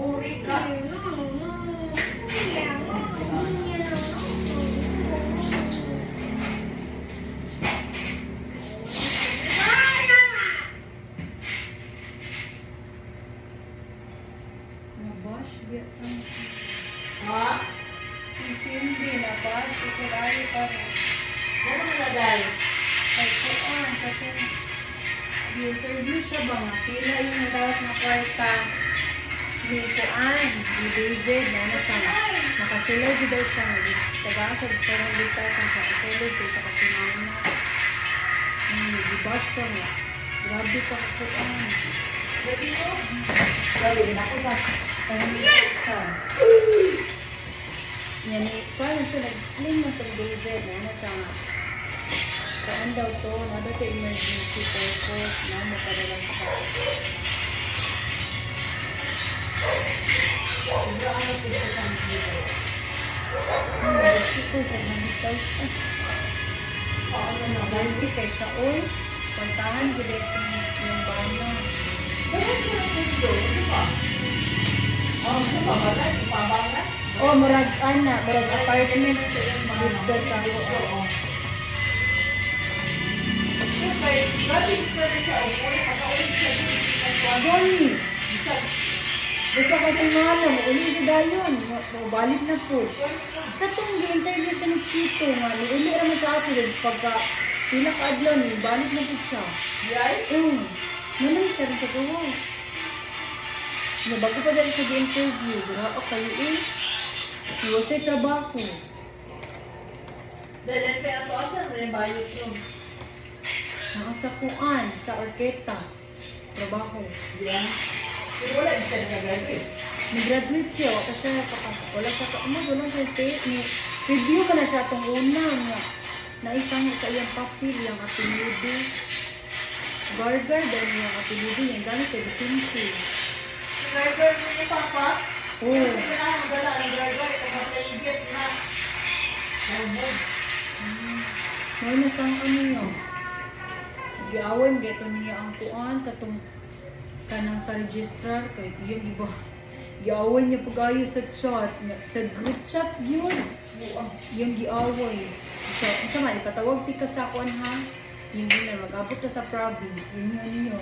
uri ka. Nabash, biyak ka. Ha? Si Cindy, nabash, ikulari pa rin. Ano nalagay? Ay, kuan, kasi i-interview siya ba nga, pila yung dapat na kwarta ni Kuan, ni David, na ano siya, nakasulay din daw siya, tagaan siya, parang ligtasan siya, kasulod siya sa kasinana. Dibash siya nga. Grabe ka Kuan. Pwede mo? Pwede rin ako sa Yan eh, paano ito, nag-explain mo itong David, na ano siya nga. Kaan daw to, nado to emergency purpose, na mo padala siya. Siguro ano pwede sa dito? Ito sa nagitaw siya. Paano na? Ganti kay siya, oy. Puntahan, gila yung bana. Bakit ka na dito? Ito ba? Oh, ito ba? Balay? Ipabangan? Oh, murag, murag apartment. Dito sa Oo. Okay, grabe ka na siya. Uli, pagka-ulit siya. Goni. Isa. Basta kasi malam, uli siya dayon. Balik na po. Katong gi-interview siya ni Chito nga, uli naman sa atin. Pagka sila ka-adlaw ni, balik na po siya. Yay? Naman siya rin sa gawa. Bago pa dahil sa gi-interview, grabe kayo eh. Iwas sa'y trabaho. Dahil kaya ito asan na yung bayot mo. Nasa kuan, sa orketa. Trabaho. Yan. Pero wala din siya nag-graduate. Nag-graduate siya, wala siya ka, wala siya tape. Review ka na siya itong una nga. Naisang sa iyang papel, yung apelido. Burger, dahil yung apelido, yung gamit kay Vicente. Nag-graduate mo yung papa? Oo. Kasi na ako gala, nag-graduate. Ang maplayigit na. Nalbog. May nasang ano yun. Giawan, geto niya ang kuan, katong kanang sa registrar, kay yung iba. Giawan niya pag-ayo sa chat, sa group chat yun. Yung giaway. So, isa man, ipatawag ti ka sa kuan ha. Yung na mag-abot na sa province. Yun niyo.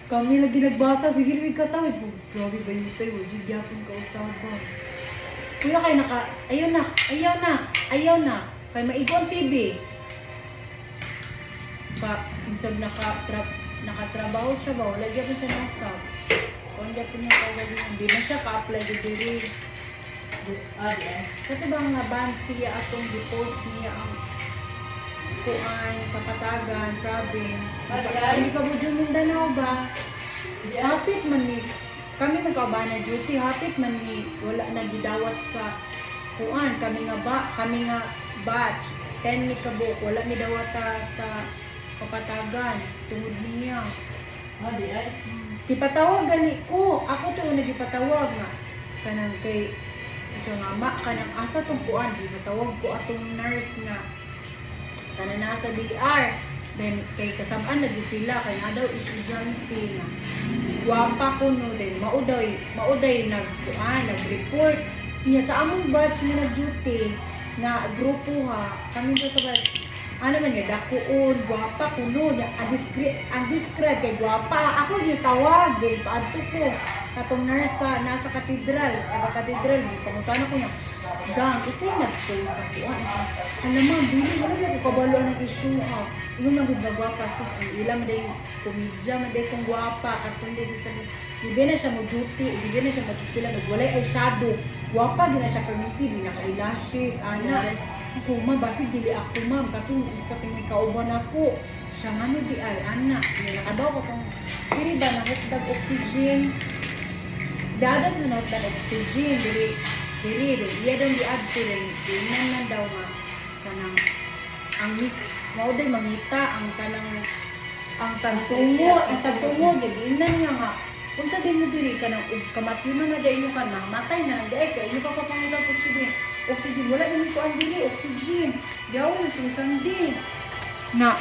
Kami lagi nagbasa, sige rin katawid. Grabe ba yun tayo? Wajig yapon ka usaban. Kuya kayo ayaw na. Kaya maigo ang TV. Isag nakatrabaho siya ba? Wala gyapon siya nasab. Kung gyapon niya kawali, hindi na siya ka-apply diri. Kasi ba nga band siya atong di-post niya ang kuan, Kapatagan, province. Hindi pa budyo Mindanao ba? Hapit man ni kami magkabana duty, hapit man ni wala na gidawat sa kuan, kami nga batch 10 mi kabuk, wala mi dawata sa Kapatagan tungod niya. Gipatawag gani ko, ako to una gipatawag nga kanang kay nga ma kanang asa tong kuan, gipatawag ko atong nurse nga kana nasa DR. Then kay kasabaan lagi sila kay na daw estudyante nga gwapa ko no, then mauday nag-report niya sa among batch nga nag-duty nga grupo ha, kami daw sa batch ano man nga dakuon gwapa ko no, ang describe kay gwapa ako yung tawag din paadto ko katong nurse nasa katedral pangutana ko niya gang, ikay nag-stay sa kuan. Alam mo, bili, wala na ko kabalo ng issue ha. Yung lang gud gwapa sus, ang ilang maday komedya, maday kong gwapa, at kundi sa sabi, ibe na siya mo duty, ibe na siya matutila, nagwalay ay shadow. Gwapa, di na siya permitted, di na ka-eyelashes, ana. Ako, ma'am, basig dili ako, ma'am, katong isa tingin kauban ako. Siya nga no di ay, ana. Nakadaw ko kung, kiri ba, nakutdag oxygen. Dadag na nakutdag oxygen, dili, iya daw di-add sila, dinan na daw nga, kanang, ang mauday mangita, ang tagtungo, dinan nga, kung sa din mo diri, kanang, kamatyunan na dahil ka na, matay na, dahil ka, inyo pa papangilang oxygen, wala naman ko ang dili, oxygen, diyaw, ito isang din, na,